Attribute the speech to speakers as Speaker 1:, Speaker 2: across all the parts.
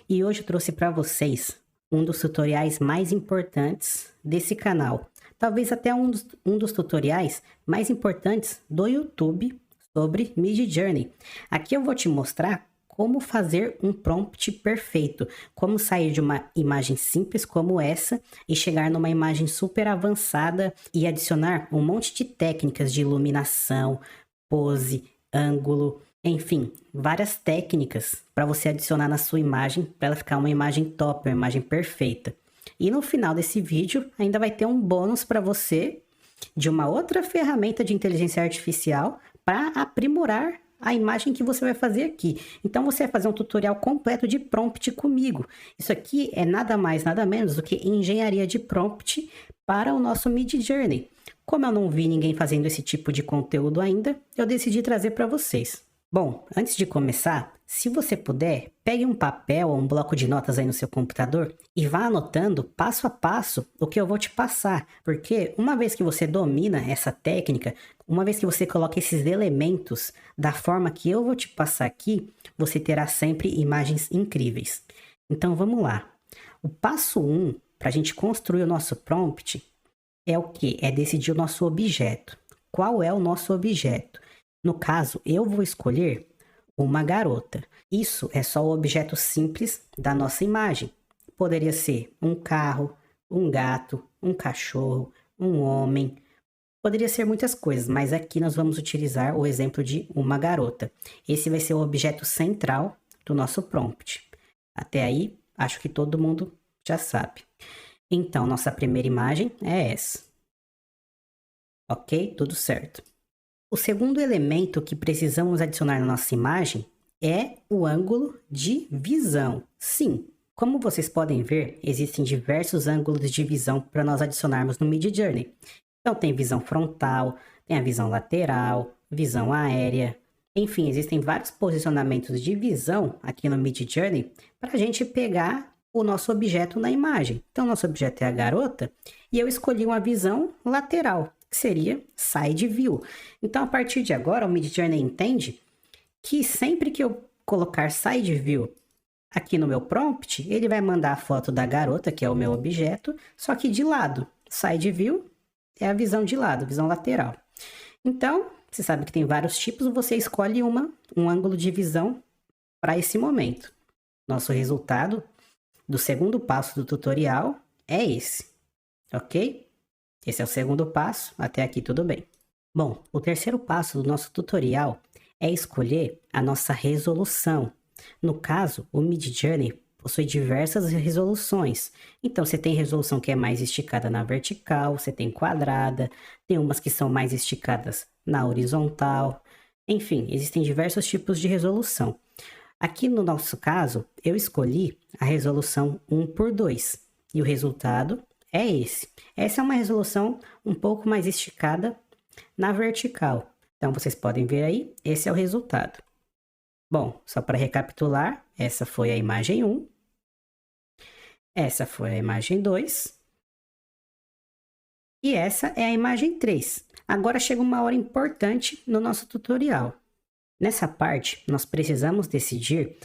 Speaker 1: e hoje eu trouxe para vocês um dos tutoriais mais importantes desse canal. Talvez até um dos tutoriais mais importantes do YouTube sobre Midjourney. Aqui eu vou te mostrar como fazer um prompt perfeito, como sair de uma imagem simples como essa e chegar numa imagem super avançada e adicionar um monte de técnicas de iluminação, pose, ângulo, enfim, várias técnicas para você adicionar na sua imagem para ela ficar uma imagem top, uma imagem perfeita. E no final desse vídeo ainda vai ter um bônus para você de uma outra ferramenta de inteligência artificial para aprimorar a imagem que você vai fazer aqui. Então você vai fazer um tutorial completo de prompt comigo. Isso aqui é nada mais, nada menos do que engenharia de prompt para o nosso Midjourney. Como eu não vi ninguém fazendo esse tipo de conteúdo ainda, eu decidi trazer para vocês. Bom, antes de começar, se você puder, pegue um papel ou um bloco de notas aí no seu computador e vá anotando passo a passo o que eu vou te passar, porque uma vez que você domina essa técnica, uma vez que você coloca esses elementos da forma que eu vou te passar aqui, você terá sempre imagens incríveis. Então vamos lá. O passo 1 para a gente construir o nosso prompt é o que? É decidir o nosso objeto. Qual é o nosso objeto? No caso, eu vou escolher uma garota. Isso é só o objeto simples da nossa imagem. Poderia ser um carro, um gato, um cachorro, um homem. Poderia ser muitas coisas, mas aqui nós vamos utilizar o exemplo de uma garota. Esse vai ser o objeto central do nosso prompt. Até aí, acho que todo mundo já sabe. Então, nossa primeira imagem é essa. Ok? Tudo certo. O segundo elemento que precisamos adicionar na nossa imagem é o ângulo de visão. Sim, como vocês podem ver, existem diversos ângulos de visão para nós adicionarmos no Midjourney. Então tem visão frontal, tem a visão lateral, visão aérea. Enfim, existem vários posicionamentos de visão aqui no Midjourney para a gente pegar o nosso objeto na imagem. Então nosso objeto é a garota e eu escolhi uma visão lateral, que seria Side View. Então, a partir de agora, o Midjourney entende que sempre que eu colocar Side View aqui no meu prompt, ele vai mandar a foto da garota, que é o meu objeto, só que de lado. Side View é a visão de lado, visão lateral. Então, você sabe que tem vários tipos, você escolhe um ângulo de visão para esse momento. Nosso resultado do segundo passo do tutorial é esse, ok? Esse é o segundo passo, até aqui tudo bem. Bom, o terceiro passo do nosso tutorial é escolher a nossa resolução. No caso, o Midjourney possui diversas resoluções. Então, você tem resolução que é mais esticada na vertical, você tem quadrada, tem umas que são mais esticadas na horizontal. Enfim, existem diversos tipos de resolução. Aqui no nosso caso, eu escolhi a resolução 1:2 e o resultado é esse. Essa é uma resolução um pouco mais esticada na vertical. Então, vocês podem ver aí, esse é o resultado. Bom, só para recapitular, essa foi a imagem 1. Essa foi a imagem 2. E essa é a imagem 3. Agora chega uma hora importante no nosso tutorial. Nessa parte, nós precisamos decidir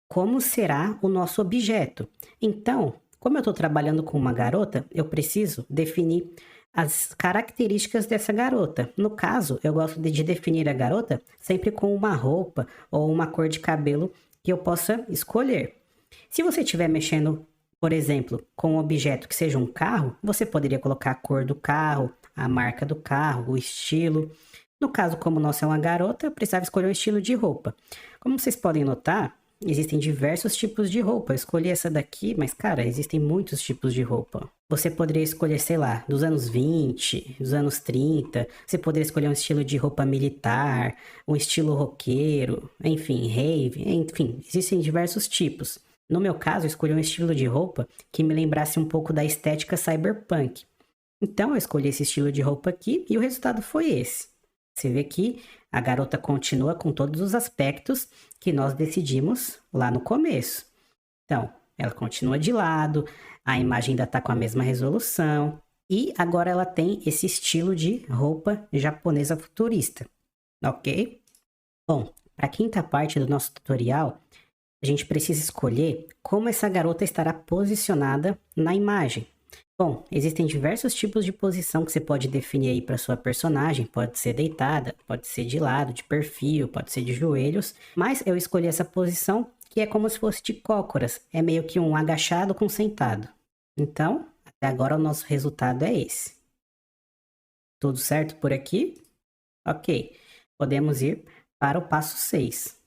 Speaker 1: como será o nosso objeto. Então, como eu estou trabalhando com uma garota, eu preciso definir as características dessa garota. No caso, eu gosto de definir a garota sempre com uma roupa ou uma cor de cabelo que eu possa escolher. Se você estiver mexendo, por exemplo, com um objeto que seja um carro, você poderia colocar a cor do carro, a marca do carro, o estilo. No caso, como o nosso é uma garota, eu precisava escolher um estilo de roupa. Como vocês podem notar, existem diversos tipos de roupa. Eu escolhi essa daqui, mas, cara, existem muitos tipos de roupa. Você poderia escolher, sei lá, dos anos 20, dos anos 30. Você poderia escolher um estilo de roupa militar, um estilo roqueiro, enfim, rave, enfim, existem diversos tipos. No meu caso, eu escolhi um estilo de roupa que me lembrasse um pouco da estética cyberpunk. Então, eu escolhi esse estilo de roupa aqui e o resultado foi esse. Você vê que a garota continua com todos os aspectos que nós decidimos lá no começo. Então, ela continua de lado, a imagem ainda está com a mesma resolução e agora ela tem esse estilo de roupa japonesa futurista, ok? Bom, para a quinta parte do nosso tutorial, a gente precisa escolher como essa garota estará posicionada na imagem. Bom, existem diversos tipos de posição que você pode definir aí para sua personagem. Pode ser deitada, pode ser de lado, de perfil, pode ser de joelhos. Mas eu escolhi essa posição que é como se fosse de cócoras. É meio que um agachado com sentado. Então, até agora o nosso resultado é esse. Tudo certo por aqui? Ok, podemos ir para o passo 6.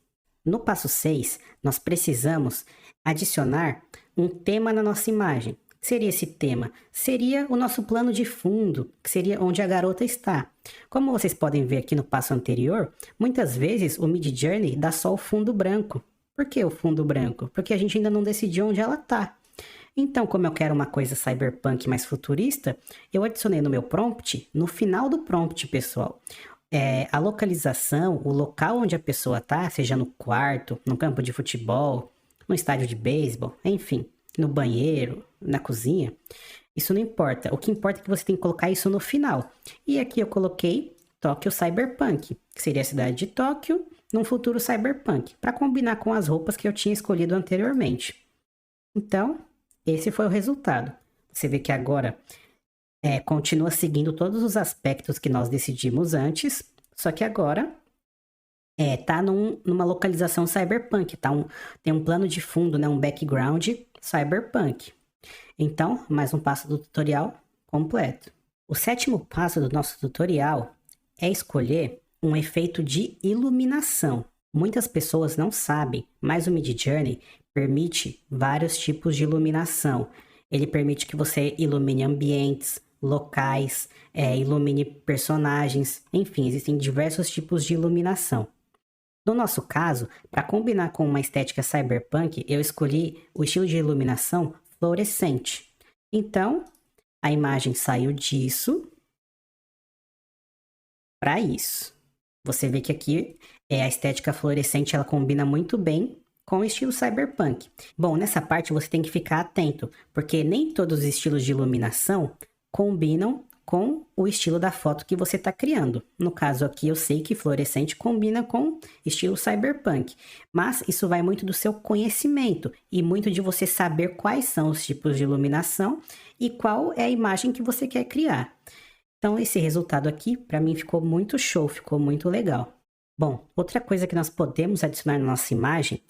Speaker 1: No passo 6, nós precisamos adicionar um tema na nossa imagem. O que seria esse tema? Seria o nosso plano de fundo, que seria onde a garota está. Como vocês podem ver aqui no passo anterior, muitas vezes o Midjourney dá só o fundo branco. Por que o fundo branco? Porque a gente ainda não decidiu onde ela está. Então, como eu quero uma coisa cyberpunk mais futurista, eu adicionei no meu prompt, no final do prompt, pessoal, a localização, o local onde a pessoa está, seja no quarto, no campo de futebol, no estádio de beisebol, enfim, no banheiro, na cozinha, isso não importa. O que importa é que você tem que colocar isso no final. E aqui eu coloquei Tóquio Cyberpunk, que seria a cidade de Tóquio num futuro cyberpunk, para combinar com as roupas que eu tinha escolhido anteriormente. Então, esse foi o resultado. Você vê que agora continua seguindo todos os aspectos que nós decidimos antes, só que agora tá numa localização cyberpunk, tem um plano de fundo, né, um background cyberpunk. Então, mais um passo do tutorial completo. O sétimo passo do nosso tutorial é escolher um efeito de iluminação. Muitas pessoas não sabem, mas o Midjourney permite vários tipos de iluminação. Ele permite que você ilumine ambientes, locais, ilumine personagens, enfim, existem diversos tipos de iluminação. No nosso caso, para combinar com uma estética cyberpunk, eu escolhi o estilo de iluminação fluorescente. Então, a imagem saiu disso para isso. Você vê que aqui a estética fluorescente ela combina muito bem com o estilo cyberpunk. Bom, nessa parte você tem que ficar atento, porque nem todos os estilos de iluminação combinam com o estilo da foto que você está criando. No caso aqui, eu sei que fluorescente combina com estilo cyberpunk, mas isso vai muito do seu conhecimento e muito de você saber quais são os tipos de iluminação e qual é a imagem que você quer criar. Então, esse resultado aqui, para mim, ficou muito show, ficou muito legal. Bom, outra coisa que nós podemos adicionar na nossa imagem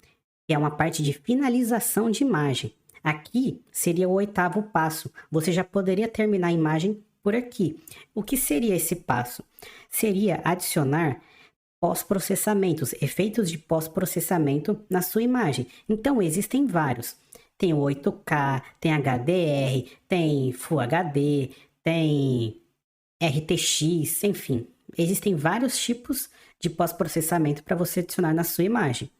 Speaker 1: é uma parte de finalização de imagem. Aqui seria o 8º passo. Você já poderia terminar a imagem por aqui. O que seria esse passo? Seria adicionar pós-processamentos, efeitos de pós-processamento na sua imagem. Então, existem vários. Tem o 8K, tem HDR, tem Full HD, tem RTX, enfim. Existem vários tipos de pós-processamento para você adicionar na sua imagem.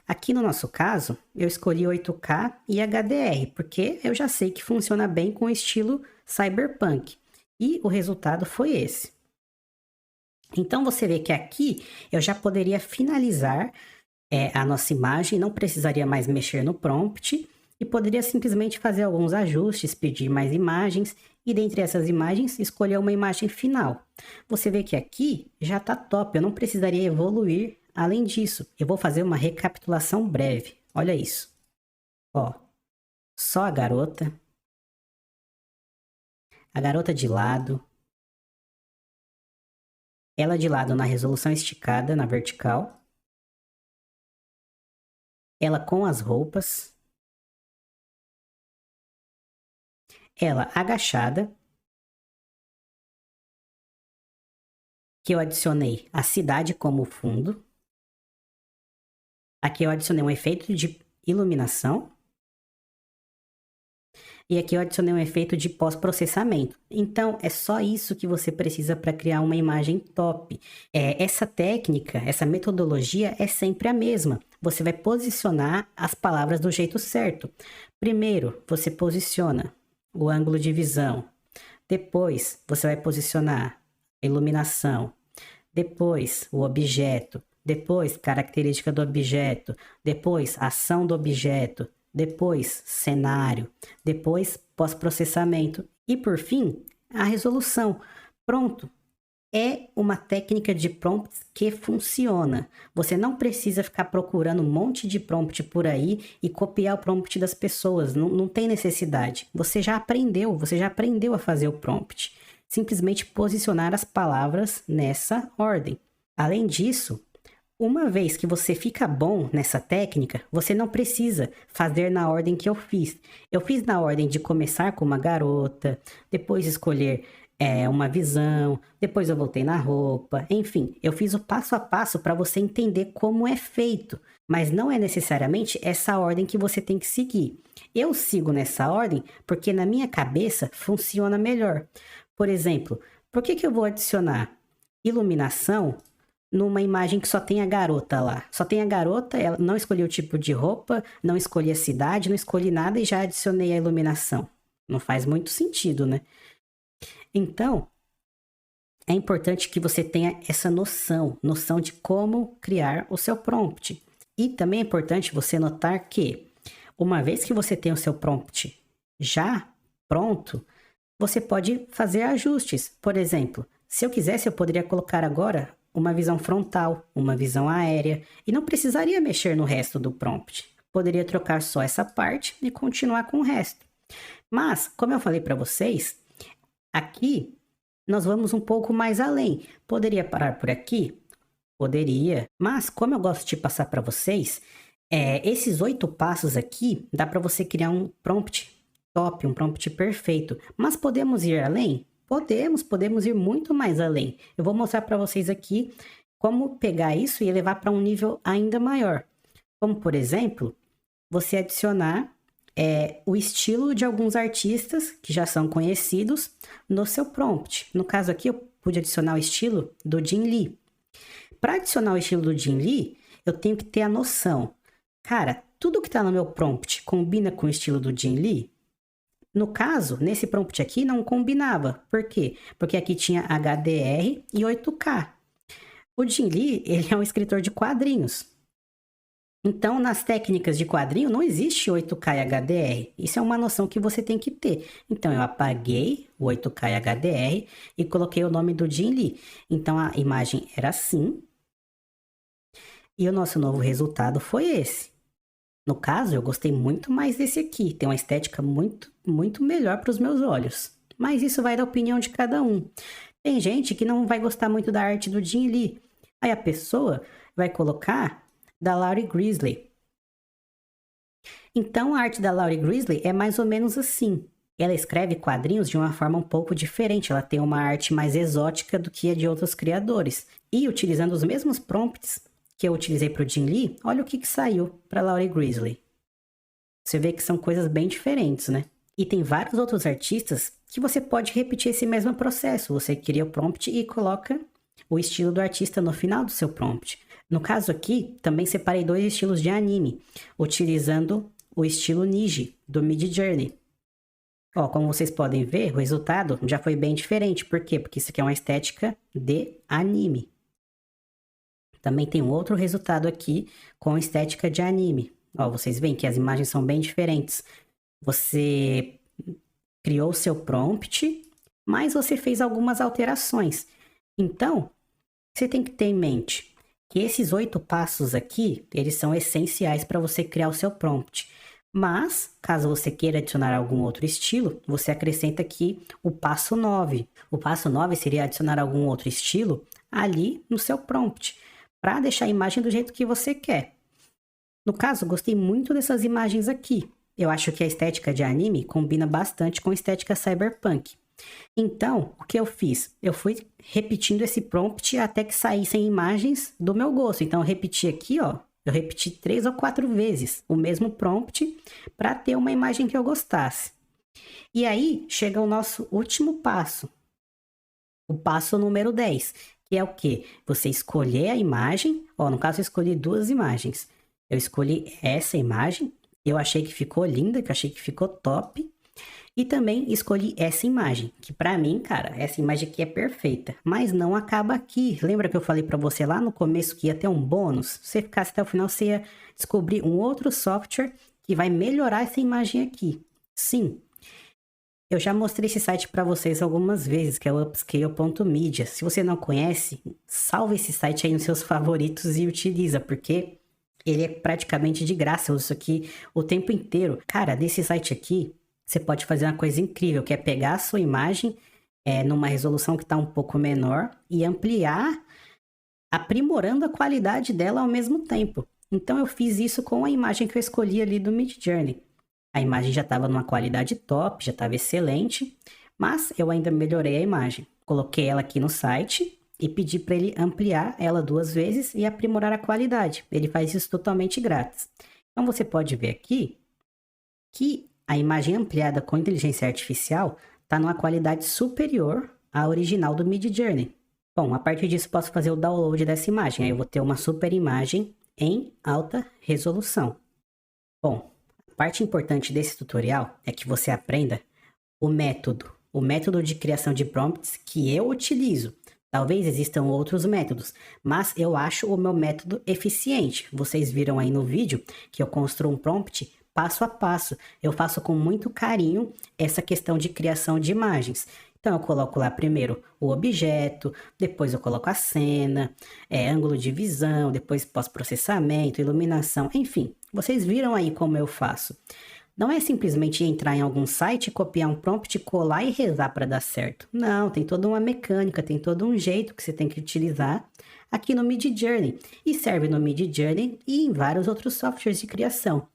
Speaker 1: Aqui no nosso caso, eu escolhi 8K e HDR, porque eu já sei que funciona bem com o estilo cyberpunk. E o resultado foi esse. Então você vê que aqui eu já poderia finalizar a nossa imagem, não precisaria mais mexer no prompt e poderia simplesmente fazer alguns ajustes, pedir mais imagens e dentre essas imagens escolher uma imagem final. Você vê que aqui já está top, eu não precisaria evoluir além disso. Eu vou fazer uma recapitulação breve, olha isso. Ó, só a garota de lado, ela de lado na resolução esticada, na vertical, ela com as roupas, ela agachada, que eu adicionei a cidade como fundo, aqui eu adicionei um efeito de iluminação, e aqui eu adicionei um efeito de pós-processamento. Então, é só isso que você precisa para criar uma imagem top. Essa técnica, essa metodologia é sempre a mesma. Você vai posicionar as palavras do jeito certo. Primeiro, você posiciona o ângulo de visão. Depois, você vai posicionar a iluminação. Depois, o objeto. Depois, característica do objeto. Depois, ação do objeto. Depois, cenário, depois, pós-processamento e, por fim, a resolução. Pronto, É uma técnica de prompts que funciona. Você não precisa ficar procurando um monte de prompt por aí e copiar o prompt das pessoas. Não tem necessidade. Você já aprendeu a fazer o prompt. Simplesmente posicionar as palavras nessa ordem. Além disso, uma vez que você fica bom nessa técnica, você não precisa fazer na ordem que eu fiz. Eu fiz na ordem de começar com uma garota, depois escolher uma visão, depois eu voltei na roupa, enfim, eu fiz o passo a passo para você entender como é feito, mas não é necessariamente essa ordem que você tem que seguir. Eu sigo nessa ordem porque na minha cabeça funciona melhor. Por exemplo, por que eu vou adicionar iluminação numa imagem que só tem a garota lá? Só tem a garota, ela não escolhi o tipo de roupa, não escolhi a cidade, não escolhi nada e já adicionei a iluminação. Não faz muito sentido, né? Então, é importante que você tenha essa noção de como criar o seu prompt. E também é importante você notar que, uma vez que você tem o seu prompt já pronto, você pode fazer ajustes. Por exemplo, se eu quisesse, eu poderia colocar agora uma visão frontal, uma visão aérea, e não precisaria mexer no resto do prompt. Poderia trocar só essa parte e continuar com o resto. Mas, como eu falei para vocês, aqui nós vamos um pouco mais além. Poderia parar por aqui? Poderia. Mas, como eu gosto de passar para vocês, esses 8 passos aqui dá para você criar um prompt top, um prompt perfeito. Mas podemos ir além? Podemos ir muito mais além. Eu vou mostrar para vocês aqui como pegar isso e levar para um nível ainda maior. Como, por exemplo, você adicionar o estilo de alguns artistas que já são conhecidos no seu prompt. No caso aqui, eu pude adicionar o estilo do Jim Lee. Para adicionar o estilo do Jim Lee, eu tenho que ter a noção. Cara, tudo que está no meu prompt combina com o estilo do Jim Lee? No caso, nesse prompt aqui não combinava. Por quê? Porque aqui tinha HDR e 8K. O Jim Lee, ele é um escritor de quadrinhos. Então, nas técnicas de quadrinho, não existe 8K e HDR. Isso é uma noção que você tem que ter. Então, eu apaguei o 8K e HDR e coloquei o nome do Jim Lee. Então, a imagem era assim. E o nosso novo resultado foi esse. No caso, eu gostei muito mais desse aqui. Tem uma estética muito melhor para os meus olhos. Mas isso vai da opinião de cada um. Tem gente que não vai gostar muito da arte do Jim Lee. Aí a pessoa vai colocar da Laurie Grizzly. Então, a arte da Laurie Grizzly é mais ou menos assim. Ela escreve quadrinhos de uma forma um pouco diferente. Ela tem uma arte mais exótica do que a de outros criadores. E utilizando os mesmos prompts que eu utilizei para o Jim Lee, olha o que saiu para Laurie Grizzly. Você vê que são coisas bem diferentes, né? E tem vários outros artistas que você pode repetir esse mesmo processo. Você cria o prompt e coloca o estilo do artista no final do seu prompt. No caso aqui, também separei 2 estilos de anime, utilizando o estilo Niji, do Midjourney. Ó, como vocês podem ver, o resultado já foi bem diferente. Por quê? Porque isso aqui é uma estética de anime. Também tem um outro resultado aqui com estética de anime. Ó, vocês veem que as imagens são bem diferentes. Você criou o seu prompt, mas você fez algumas alterações. Então, você tem que ter em mente que esses 8 passos aqui, eles são essenciais para você criar o seu prompt. Mas, caso você queira adicionar algum outro estilo, você acrescenta aqui o passo 9. O passo 9 seria adicionar algum outro estilo ali no seu prompt, para deixar a imagem do jeito que você quer. No caso, gostei muito dessas imagens aqui. Eu acho que a estética de anime combina bastante com a estética cyberpunk. Então, o que eu fiz? Eu fui repetindo esse prompt até que saíssem imagens do meu gosto. Então, eu repeti aqui, ó. Eu repeti 3 ou 4 vezes o mesmo prompt para ter uma imagem que eu gostasse. E aí, chega o nosso último passo. O passo número 10, que é o quê? Você escolher a imagem. Ó, no caso, eu escolhi 2 imagens. Eu escolhi essa imagem. Eu achei que ficou linda, que eu achei que ficou top. E também escolhi essa imagem, que pra mim, cara, essa imagem aqui é perfeita. Mas não acaba aqui. Lembra que eu falei pra você lá no começo que ia ter um bônus? Se você ficasse até o final, você ia descobrir um outro software que vai melhorar essa imagem aqui. Sim, Eu já mostrei esse site para vocês algumas vezes, que é o upscale.media. Se você não conhece, salve esse site aí nos seus favoritos e utiliza, porque ele é praticamente de graça. Eu uso isso aqui o tempo inteiro. Cara, nesse site aqui, você pode fazer uma coisa incrível, que é pegar a sua imagem numa resolução que está um pouco menor e ampliar, aprimorando a qualidade dela ao mesmo tempo. Então eu fiz isso com a imagem que eu escolhi ali do Midjourney. A imagem já estava numa qualidade top, já estava excelente, mas eu ainda melhorei a imagem. Coloquei ela aqui no site e pedi para ele ampliar ela 2 vezes e aprimorar a qualidade. Ele faz isso totalmente grátis. Então você pode ver aqui que a imagem ampliada com inteligência artificial está numa qualidade superior à original do Midjourney. Bom, a partir disso posso fazer o download dessa imagem. Aí eu vou ter uma super imagem em alta resolução. Bom, a parte importante desse tutorial é que você aprenda o método de criação de prompts que eu utilizo. Talvez existam outros métodos, mas eu acho o meu método eficiente. Vocês viram aí no vídeo que eu construo um prompt passo a passo. Eu faço com muito carinho essa questão de criação de imagens. Então eu coloco lá primeiro o objeto, depois eu coloco a cena, ângulo de visão, depois pós-processamento, iluminação, enfim. Vocês viram aí como eu faço. Não é simplesmente entrar em algum site, copiar um prompt, colar e rezar para dar certo. Não, tem toda uma mecânica, tem todo um jeito que você tem que utilizar aqui no Midjourney. E serve no Midjourney e em vários outros softwares de criação.